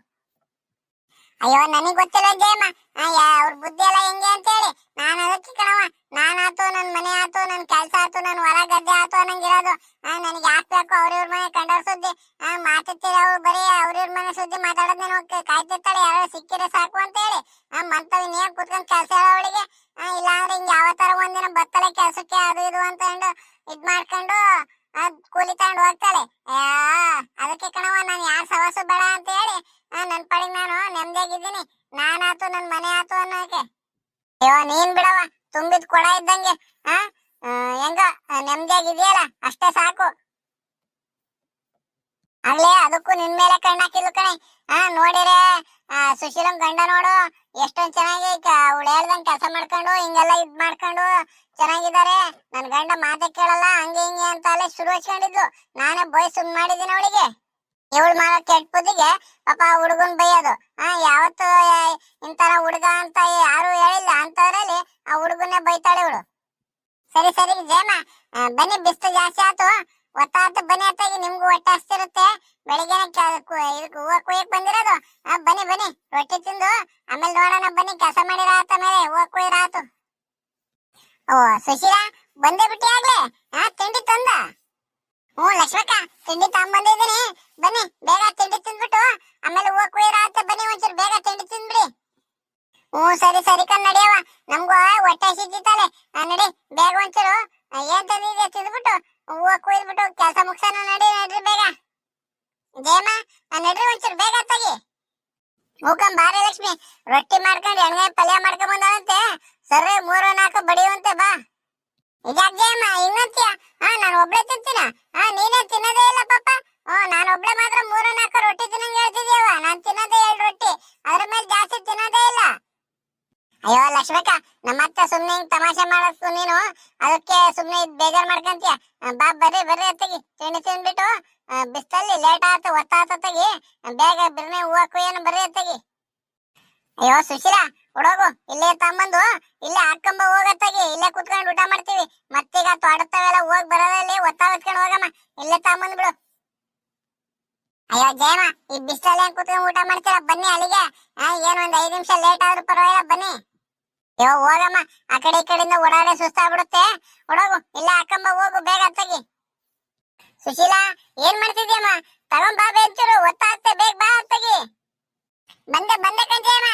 ಅಯ್ಯೋ ನನಗ್ ಗೊತ್ತಿಲ್ಲ ಜಯಮ್ಮ, ಅವ್ರ ಬುದ್ಧಿ ಎಲ್ಲ ಹೆಂಗೆ ಅಂತ ಹೇಳಿ. ನಾನು ಅದಕ್ಕೆ ಕಣವ, ನಾನಾತು ನನ್ ಮನೆ ಆತು, ನನ್ ಕೆಲ್ಸ ಆತು, ನನ್ ಹೊಲ ಗದ್ದೆ ಆತು ಅನ್ನಂಗಿರೋದು. ನನಗೆ ಹಾಕ್ಬೇಕು ಅವ್ರಿವ್ರ ಮನೆ ಕಂಡವ್ರ ಸುದ್ದಿ ಮಾತಾಡ್ತೀರಿ, ಅವ್ರು ಬರೀ ಅವ್ರಿವ್ರ ಮನೆ ಸುದ್ದಿ ಮಾತಾಡೋದೇನು ಕಾಯ್ತಿರ್ತಾಳೆ, ಯಾರು ಸಿಕ್ಕಿದ್ರೆ ಸಾಕು ಅಂತ ಹೇಳಿ. ಮಂತವ್ ಇನ್ನೇನ್ ಕುತ್ಕೊಂಡ್ ಕೆಲ್ಸ ಹೇಳೋ ಅವಳಿಗೆ. ಇಲ್ಲ ಅಂದ್ರೆ ಹಿಂಗ್ ಯಾವ ತರ ಒಂದಿನ ಬತ್ತಲೆ ಕೆಲ್ಸಕ್ಕೆ ಅದು ಇದು ಅಂತ ಇದ್ ಮಾಡ್ಕೊಂಡು ಕೂಲಿ ತಗೊಂಡು ಹೋಗ್ತಾಳೆ. ಅದಕ್ಕೆ ಕಣವ, ನಾನು ಯಾರ ಸವಾಸ ಬೇಡ ಅಂತ ಹೇಳಿ ನನ್ ಪಡಿಗೆ ನಾನು ನೆಮ್ಮದಿಯಾಗಿದ್ದೀನಿ. ನಾನಾತು ನನ್ ಮನೆ ಆತು ಅನ್ನೋಕೆ. ಅಯ್ಯೋ ನೀನ್ ಬಿಡವ, ತುಂಬಿದ್ ಕೊಡ ಇದ್ದಂಗೆ. ಹೆಂಗ ನೆಮ್ಮದಿಯಾಗಿದೆಯಲ್ಲ ಅಷ್ಟೇ ಸಾಕು. ಆಗ್ಲೇ ಅದಕ್ಕೂ ನಿನ್ ಮೇಲೆ ಕಣ್ಣಾಕಿದ್ಲು ಕಣೆ. ನೋಡಿರೆ ಸುಶೀಲನ್ ಗಂಡ ನೋಡು ಎಷ್ಟೊಂದ್ ಚೆನ್ನಾಗಿ ಅವಳು ಹೇಳ್ದಂಗ್ ಕೆಲಸ ಮಾಡ್ಕೊಂಡು ಹಿಂಗೆಲ್ಲ ಇದ್ ಮಾಡ್ಕೊಂಡು ಚೆನ್ನಾಗಿದ್ದಾರೆ. ನನ್ ಗಂಡ ಮಾತೆ ಕೇಳಲ್ಲ ಹಂಗೆ ಹಿಂಗೆ ಅಂತ ಅಲ್ಲೇ ಶುರು ಹಚ್ಕೊಂಡಿದ್ಲು. ನಾನೇ ಬಯಸ್ ಸುಮ್ ಮಾಡಿದ್ದೀನಿ ಅವಳಿಗೆ. ಇವಳು ಮಾಡೋ ಕೆಟ್ಟ ಬುದ್ಧಿಗೆ ಪಾಪ ಹುಡುಗನ್ ಬೈಯೋದು. ಯಾವತ್ತು ಇಂತರ ಹುಡುಗ ಅಂತ ಯಾರು ಹೇಳಿಲ್ಲ ಅಂತದ್ರಲ್ಲಿ ಆ ಹುಡುಗನ್ನೇ ಬೈತಾಳೆ ಇವಳು. ಸರಿ ಸರಿ ಜಯಮ್ಮ, ಬನ್ನಿ ಬಿಸ್ಲು ಜಾಸ್ತಿ ಆಯ್ತು, ಒತ್ತಾತು ಬನ್ನಿ ಅತ್ತಾಗಿ, ನಿಮ್ಗೂ ಹೊಟ್ಟೆ ಹಸ್ತಿರುತ್ತೆ. ಬೆಳಿಗ್ಗೆ ಹೂವ ಕುಯ್ಯಕ್ ಬಂದಿರೋದು. ಬನ್ನಿ ಬನ್ನಿ ರೊಟ್ಟಿ ತಿಂದು ಆಮೇಲೆ ನೋಡೋಣ. ಬನ್ನಿ ಕೆಲಸ ಮಾಡಿರ ಆತ ಮೇಲೆ ಹೂವ ಕುಯ್ಯರ ಆತು. ಓ ಸುಶೀಲಾ ಬಂದೇ ಬಿಟ್ಟಿ ಆಗ್ಲೇ? ತಿಂಡಿ ತಂದ? ಲಕ್ಷ್ಮಕ್ಕ ತಿಂಡಿ ತಗೊಂಬಂದಿದ್ದೀನಿ. ಬನ್ನಿ ಬೇಗ ತಿಂಡಿ ತಿಂದ್ಬಿಟ್ಟು ಆಮೇಲೆ ಹೂವ ಕುಯ್ಯರ ಆತ. ಬನ್ನಿ ಒಂಚೂರು ಬೇಗ ತಿಂಡಿ ತಿಂದ್ಬಿಡಿ. ಸರಿ ಸರಿ ಕಣ್ ನಡಿಯವ, ನಮ್ಗೂ ಹೊಟ್ಟೆ ಹಸಿತಿತ್ತಲೆ. ನಡಿ ಬೇಗ ಒಂಚೂರು ಏನ್ ತಂದಿದ್ಯಾ ತಿಂದ್ಬಿಟ್ಟು ಹೂವ ಕುಯ್ದ್ಬಿಟ್ಟು ಕೆಲಸ ಮುಗ್ಸೋಣ. ನಡ್ರಿ ಬೇಗ. ಜಯಮ್ಮ ನಡ್ರಿ ಒಂಚೂರು ಬೇಗ ತೆಗಿ. ಹೋಗಂ ಬಾರೆ ಲಕ್ಷ್ಮಿ, ರೊಟ್ಟಿ ಮಾಡ್ಕೊಂಡು ಎಣ್ಗಾಯಿ ಪಲ್ಯ ಮಾಡ್ಕೊಂಡ್ ಬಂದಾಳಂತೆ. ಸರಿ 3-4 ಬಡಿಯುವಂತೆ ಬಾ. ಇದ್ಯಾಕ್ ಜಯಮ್ಮ ಇನ್ನೊಂದ್ತೀಯ? ನಾನು ಒಬ್ಳೆ ತಿಂತೀನ? ನೀನೇ ತಿನ್ನೋದೇ ಇಲ್ಲ ಪಾಪ. ನಾನು ಒಬ್ಳೆ ಮಾತ್ರ 3-4 ರೊಟ್ಟಿ ತಿನ್ನಂಗ್ ಹೇಳ್ತಿದ್ಯವ. ನಾನ್ ತಿನ್ನೋದೇ 2 ರೊಟ್ಟಿ, ಅದ್ರ ಮೇಲೆ ಜಾಸ್ತಿ ತಿನ್ನೋದೇ ಇಲ್ಲ. ಅಯ್ಯೋ ಲಕ್ಷ್ಮಕ್ಕ, ನಮ್ಮತ್ತ ಸುಮ್ನೆ ಹಿಂಗ್ ತಮಾಷೆ ಮಾಡಕ್ ನೀನು, ಅದಕ್ಕೆ ಸುಮ್ನೆ ಬೇಜಾರ್ ಮಾಡ್ಕಂತೀಯ. ಬಾ ಬರ್ರಿ ಅತ್ತಗಿ, ತಿಂಡಿ ತಿಂದ್ಬಿಟ್ಟು ಬಿಸ್ತಲ್ಲಿ ಲೇಟ್ ಆತು ಒತ್ತಾತಗಿ ಬೇಗ ಬಿರ್ನೆ ಹೂವ ಕುಯ್ಯನು. ಬರ್ರಿ ಅತ್ತಗಿ. ಅಯ್ಯೋ ಸುಶೀಲಾ ಹುಡುಗು, ಇಲ್ಲೇ ತಮ್ಮಂದು ಇಲ್ಲೇ ಹಾಕೊಂಬ ಹೋಗತ್ತಾಗಿ. ಇಲ್ಲೇ ಕುತ್ಕೊಂಡು ಊಟ ಮಾಡ್ತೀವಿ. ಮತ್ತೀಗ ತೊಡತಾವೆಲ್ಲ ಹೋಗ್ ಬರೋದಲ್ಲಿ ಒತ್ತಾವತ್ಕೊಂಡು ಹೋಗಮ್ಮ. ಇಲ್ಲೇ ತಮ್ಮಂದ್ ಬಿಡು. ಅಯ್ಯೋ ಜಯಮ್ಮ, ಈ ಬಿಸ್ತಲ್ಲಿ ಹೆಂಗ್ ಕುತ್ಕೊಂಡ್ ಊಟ ಮಾಡ್ತೀರಾ? ಬನ್ನಿ ಅಲ್ಲಿಗೆ. ಏನ್ ಒಂದ್ 5 ನಿಮಿಷ ಲೇಟ್ ಆದ್ರೂ ಪರವಾಗಿಲ್ಲ, ಬನ್ನಿ. ಅಯ್ಯೋ ಹೋಗಮ್ಮ, ಆ ಕಡೆ ಈ ಕಡೆಯಿಂದ ಓಡಾಡೇ ಸುಸ್ತಾಗ್ಬಿಡುತ್ತೆ. ಹುಡುಗು ಇಲ್ಲೇ ಹಾಕೊಂಬ ಹೋಗು ಬೇಗ ಅತ್ತಗಿ. ಸುಶೀಲಾ ಏನ್ ಮಾಡ್ತಿದ್ಯಮ್ಮ? ತಗೊಂಬಾ ಬೇಂಚೂರು, ಒತ್ತಾಗ್ತೆ, ಬೇಗ ಬಾ ಅತ್ತಗಿ. ಬಂದೆ ಕಂಜಯಮ್ಮ,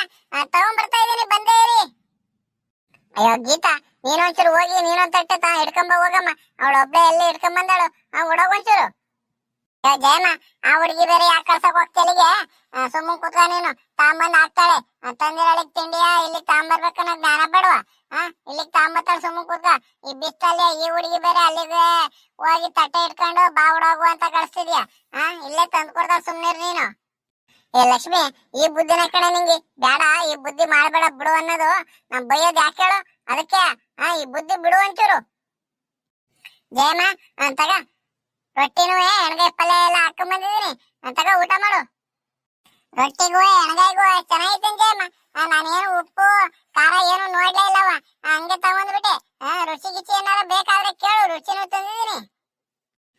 ತಗೊಂಡ್ಬರ್ತಾ ಇದೀನಿ, ಬಂದೇ ಇರಿ. ಅಯ್ಯೋ ಗೀತಾ, ನೀನೊಂಚೂರು ಹೋಗಿ ನೀನೊಂದ್ ತಟ್ಟೆ ಹಿಡ್ಕೊಂಬ ಹೋಗಮ್ಮ. ಅವಳು ಒಬ್ಳೆ ಎಲ್ಲಿ ಹಿಡ್ಕೊಂಡ್ ಬಂದಾಳು. ಹುಡುಗ ಒಂಚೂರು. ಜಯಮ್ಮ, ಆ ಹುಡುಗಿ ಬೇರೆ ಯಾಕೆ ಕಳ್ಸಕ್ ಹೋಗ್ತೇಲಿಗೆ? ಸುಮ್ಮನೆ ಕುತ್ಕ ನೀನು, ತಾಂಬಂದ್ ಹಾಕ್ತಾಳೆ. ತಂದಿರಳಿಗ್ ತಿಂಡಿಯ ಇಲ್ಲಿಗ್ ತಾಂಬರ್ಬೇಕನ್ನೋ ಜ್ಞಾನ ಬೇಡವಾ? ಇಲ್ಲಿಗ್ ತಾಂಬತ್ತಾಳ, ಸುಮ್ಮನೆ ಕುತ್ಕ. ಈ ಬಿಸ್ತಲ್ಲಿ ಈ ಹುಡುಗಿ ಬೇರೆ ಅಲ್ಲಿಗೆ ಹೋಗಿ ತಟ್ಟೆ ಇಟ್ಕೊಂಡು ಬಾ ಹುಡುಗು ಅಂತ ಕಳಿಸ್ತಿದ್ಯಾ? ಇಲ್ಲೇ ತಂದ್ ಕೊಡ್ತಾಳ, ಸುಮ್ನಿರ್ ನೀನು. ಲಕ್ಷ್ಮಿ, ಈ ಬುದ್ಧಿನ ಕಡೆ ನಿಂಗೆ ಬೇಡ. ಈ ಬುದ್ಧಿ ಮಾಡ್ಬೇಡ ಬಿಡು ಅನ್ನೋದು ನಮ್ ಬೈಯೋದ್ ಯಾಕೆ ಹೇಳು? ಅದಕ್ಕೆ ಈ ಬುದ್ಧಿ ಬಿಡು ಒಂಚೂರು. ಜಯಮ್ಮ ತಗ, ರೊಟ್ಟಿನೂ ಎಣ್ಗಾಯಿ ಪಲ್ಯ ಎಲ್ಲ ಹಾಕೊಂಡ್ ಬಂದಿದೀನಿ, ತಗ ಊಟ ಮಾಡು. ರೊಟ್ಟಿಗೂ ಎಣ್ಗಾಯಿಗೂ ಚೆನ್ನಾಗಿತ್ತೇನ್ ಜಯಮ್ಮ? ನಾನೇನು ಉಪ್ಪು ಖಾರ ಏನು ನೋಡ್ಲೇ ಇಲ್ಲವ, ಹಂಗೆ ತಗೊಂಡ್ಬಿಟ್ಟೆ. ರುಚಿ ಗಿಚಿ ಏನಾರ ಬೇಕಾದ್ರೆ ಕೇಳು, ರುಚಿನೂ ತಂದಿದೀನಿ.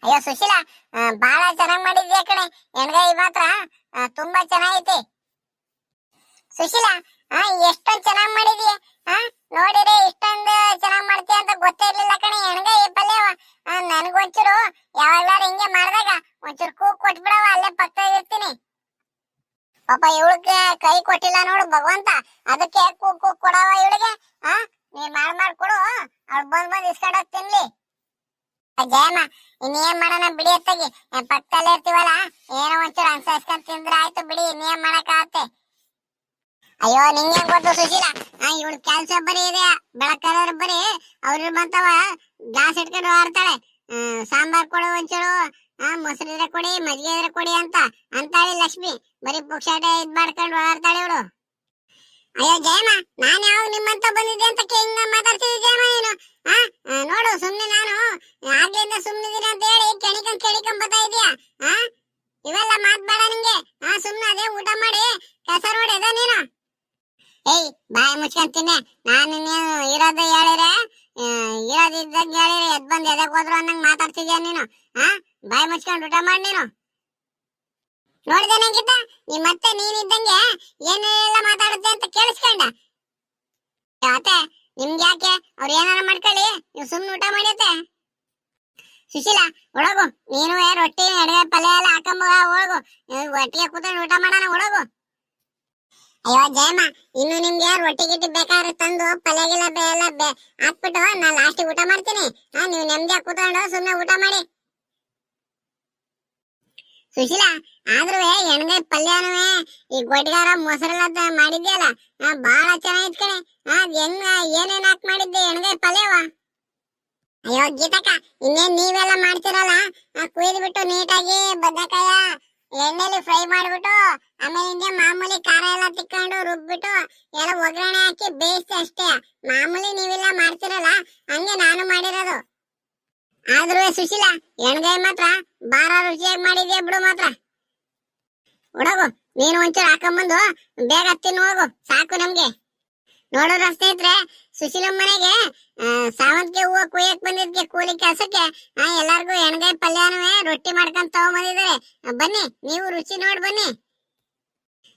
ಅಯ್ಯೋ ಸುಶೀಲಾ, ಬಾಳ ಚೆನ್ನಾಗ್ ಮಾಡಿದ್ಯಾ ಕಣೆ. ಎಣ್ಗಾಯಿ ಮಾತ್ರ ತುಂಬಾ ಚೆನ್ನಾಗೈತಿ. ಸುಶೀಲಾ ಎಷ್ಟೊಂದ್ ಚೆನ್ನಾಗ್ ಮಾಡಿದ್ಯಾ. ನೋಡಿದ್ರೆ ಇಷ್ಟೊಂದು ಚೆನ್ನಾಗ್ ಮಾಡ್ತೀಯ ಅಂತ ಗೊತ್ತೇ ಇರ್ಲಿಲ್ಲ ಕಣೆ. ಎಣ್ಗಾಯಿ ಪಲ್ಯವ ನನ್ಗೊಂಚೂರು ಯಾವಾಗ್ಲಾರು ಹಿಂಗೆ ಮಾಡ್ದಾಗ ಒಂಚೂರು ಕೂಗ್ ಕೊಟ್ಬಿಡವ, ಅಲ್ಲೇ ಪಕ್ಕ ಇರ್ತೀನಿ. ಪಾಪ ಇವಳಿಗೆ ಕೈ ಕೊಟ್ಟಿಲ್ಲ ನೋಡು ಭಗವಂತ, ಅದಕ್ಕೆ ಕೂಗ್ ಕೊಡವ ಇವಳಿಗೆ. ನೀ ಮಾಡ್ಕೊಡು, ಅವ್ಳು ಬಂದ್ ಇಸ್ಕೊಂಡೋಗ್ ತಿನ್ಲಿ. ಜಯಮ್ಮ ಇನ್ನೇನ್ ಮಾಡೋಣ ಬಿಡಿ ಅತ್ತಗಿ, ಪಕ್ಕದಲ್ಲೇ ಇರ್ತೀವಲ್ಲ, ಏನೋ ಒಂಚೂರು ಅನ್ಸಸ್ಕೊಂಡ್ ತಿಂದ್ರೆ ಆಯ್ತು ಬಿಡಿ, ಇನ್ನೇನ್ ಮಾಡಕ್ ಆಗತ್ತೆ. ಅಯ್ಯೋ ನಿಂಗೆ ಗೊತ್ತು ಸುಶೀಲಾ, ಇವಳು ಕೆಲ್ಸ ಬರೀ ಇದೆ. ಬೆಳಕರ ಬರೀ ಅವ್ರ ಬಂತವ ಗ್ಲಾಸ್ ಇಟ್ಕೊಂಡು ಆಡ್ತಾಳೆ. ಸಾಂಬಾರ್ ಕೊಡು ಒಂಚೂರು, ಮೊಸರು ಇದ್ರೆ ಕೊಡಿ, ಮಜ್ಜಿಗೆ ಇದ್ರೆ ಕೊಡಿ ಅಂತಾಳಿ ಲಕ್ಷ್ಮಿ. ಬರೀ ಪುಕ್ಷಾಟೆ ಇದ್ ಮಾಡ್ಕೊಂಡು ಓಡಾಡ್ತಾಳೆ ಇವಳು. ಅಯ್ಯೋ ಜಯಮ್ಮ, ನಾನ್ ಯಾವಾಗ ನಿಮ್ಮಂತ ಬಂದಿದ್ದೆ ಅಂತ ಹಿಂಗ ಮಾತಾಡ್ತಿದ್ದೆ ಜಯಮ್ಮ ನೀನು? ನೋಡು ಸುಮ್ನೆ ನಾನು ಆಗ್ಲಿಂದ ಸುಮ್ನಿದೀನಿ ಅಂತ ಹೇಳಿ ಕೆಣಿಕೊಂಡ್ ಬರ್ತಾ ಇದೀಯಾ? ಇವೆಲ್ಲ ಮಾತ್ಬೇಡ ನಿಂಗೆ. ಸುಮ್ನೆ ಅದೇ ಊಟ ಮಾಡಿ ಕೆಲಸ ನೋಡಿ ಅದ ನೀನು. ಏಯ್ ಬಾಯಿ ಮುಚ್ಕೊಂತೀನಿ. ನಾನು ಇನ್ನೇನು ಇರೋದ ಹೇಳಿದ್ರೆ ಇರೋದಿದ್ದಂಗ ಹೇಳಿದ್ರೆ ಎದ್ ಬಂದ್ ಎದಕ್ ಹೋದ್ರು ಅನ್ನಂಗ್ ಮಾತಾಡ್ತಿದ್ಯಾ ನೀನು? ಬಾಯಿ ಮುಚ್ಕೊಂಡು ಊಟ ಮಾಡಿ ನೀನು. ನೋಡಿದೆ ನಂಗಿದ್ದ ನೀ ಮತ್ತೆ ನೀನಿದ್ದಂಗೆ ಏನೆಲ್ಲ ಮಾತಾಡುತ್ತೆ ಅಂತ ಕೇಳಿಸ್ಕೊಂಡ. ಅತ್ತೆ ನಿಮ್ಗೆ ಯಾಕೆ? ಅವ್ರು ಏನಾರ ಮಾಡ್ಕೊಳ್ಳಿ, ನೀವು ಸುಮ್ನೆ ಊಟ ಮಾಡಿಯತ್ತೆ. ಸುಶೀಲಾ ಒಳಗು, ನೀನು ರೊಟ್ಟಿ ಎಡಗಾಯಿ ಪಲ್ಯ ಎಲ್ಲ ಹಾಕೊಂಬ ಒಳಗು, ಒಟ್ಟಿಗೆ ಕೂತ್ಕೊಂಡು ಊಟ ಮಾಡೋಣ ಒಳಗು. ಅಯ್ಯೋ ಜಯಮ್ಮ, ಇನ್ನು ನಿಮ್ಗೆ ರೊಟ್ಟಿ ಗಿಟ್ಟಿ ಬೇಕಾದ್ರೆ ತಂದು ಪಲ್ಯಗಿಲ್ಲ ಎಲ್ಲ ಹಾಕ್ಬಿಟ್ಟು ನಾ ಲಾಸ್ಟಿಗೆ ಊಟ ಮಾಡ್ತೀನಿ. ನೀವು ನೆಮ್ಮದಿಯಾಗಿ ಕೂತ್ಕೊಂಡು ಸುಮ್ನೆ ಊಟ ಮಾಡಿ. ಸುಶೀಲಾ ಆದ್ರೂ ಎಣ್ಗಾಯಿ ಪಲ್ಯನೂ ಈ ಗೊಡ್ಗಾರ ಮೊಸರೆಲ್ಲ ಮಾಡಿದ್ಯಲ್ಲ, ಬಾಳ ಚೆನ್ನಾಗಿತ್ ಕಣೆ. ಹೆಂಗ ಏನೇನ್ ಹಾಕಿ ಮಾಡಿದ್ದೆ ಎಣ್ಗಾಯಿ ಪಲ್ಯವ? ಅಯ್ಯೋ ಗೀತಕ್ಕ, ಇನ್ನೇನ್ ನೀವೆಲ್ಲ ಮಾಡ್ತಿರಲ್ಲ, ಕುಯ್ದು ಬಿಟ್ಟು ನೀಟಾಗಿ ಬದನೆಕಾಯ ಎಣ್ಣೆಲಿ ಫ್ರೈ ಮಾಡ್ಬಿಟ್ಟು ಆಮೇಲೆ ಹಿಂಗೆ ಮಾಮೂಲಿ ಖಾರ ಎಲ್ಲ ತಿಕ್ಕೊಂಡು ರುಬ್ಬಿಟ್ಟು ಎಲ್ಲ ಒಗ್ಗರಣೆ ಹಾಕಿ ಬೇಯಿಸಿ ಅಷ್ಟೇ. ಮಾಮೂಲಿ ನೀವೆಲ್ಲ ಮಾಡ್ತಿರಲ್ಲ ಹಂಗೆ ನಾನು ಮಾಡಿರೋದು. ಆದ್ರೂ ಸುಶೀಲಾ ಎಣ್ಗಾಯಿ ಮಾತ್ರ ಬಾರ ರುಚಿಯಾಗಿ ಮಾಡಿದ್ಯಾ ಬಿಡು ಮಾತ್ರ. ಹುಡುಗು ನೀನು ಒಂಚೂರು ಹಾಕೊಂಬಂದು ಬೇಗ ತಿನ್ನು ಹೋಗು, ಸಾಕು ನಮ್ಗೆ. ನೋಡೋರ ಸ್ನೇಹಿತರೆ, ಸುಶೀಲಮ್ಮ ಮನೆಗೆ ಸಾವಂತಿಗೆ ಹೂವು ಕುಯ್ಯಕ್ ಬಂದಿದ್ಕೆ ಕೂಲಿ ಕೆಲ್ಸಕ್ಕೆ ಎಲ್ಲಾರ್ಗು ಎಣ್ಗಾಯಿ ಪಲ್ಯನೂ ರೊಟ್ಟಿ ಮಾಡ್ಕೊಂಡ್ ತಗೊಂಬಂದಿದ್ದಾರೆ. ಬನ್ನಿ ನೀವು ರುಚಿ ನೋಡ್ ಬನ್ನಿ.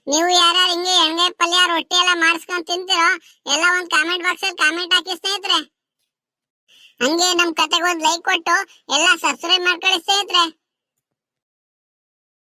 ನೀವು ಯಾರ್ಯಾರು ಹಿಂಗೆ ಎಣ್ಗಾಯಿ ಪಲ್ಯ ರೊಟ್ಟಿ ಎಲ್ಲ ಮಾಡಿಸ್ಕೊಂಡ್ ತಿಂತೀರೋ ಎಲ್ಲ ಒಂದ್ ಕಾಮೆಂಟ್ ಬಾಕ್ಸ್ ಅಲ್ಲಿ ಕಾಮೆಂಟ್ ಹಾಕಿ ಸ್ನೇಹಿತರೆ. ಹಂಗೆ ನಮ್ ಕತೆಗೆ ಒಂದ್ ಲೈಕ್ ಕೊಟ್ಟು ಎಲ್ಲ ಸಬ್ಸ್ಕ್ರೈಬ್ ಮಾಡ್ಕೊಳ್ಳಿ ಸ್ನೇಹಿತರೆ.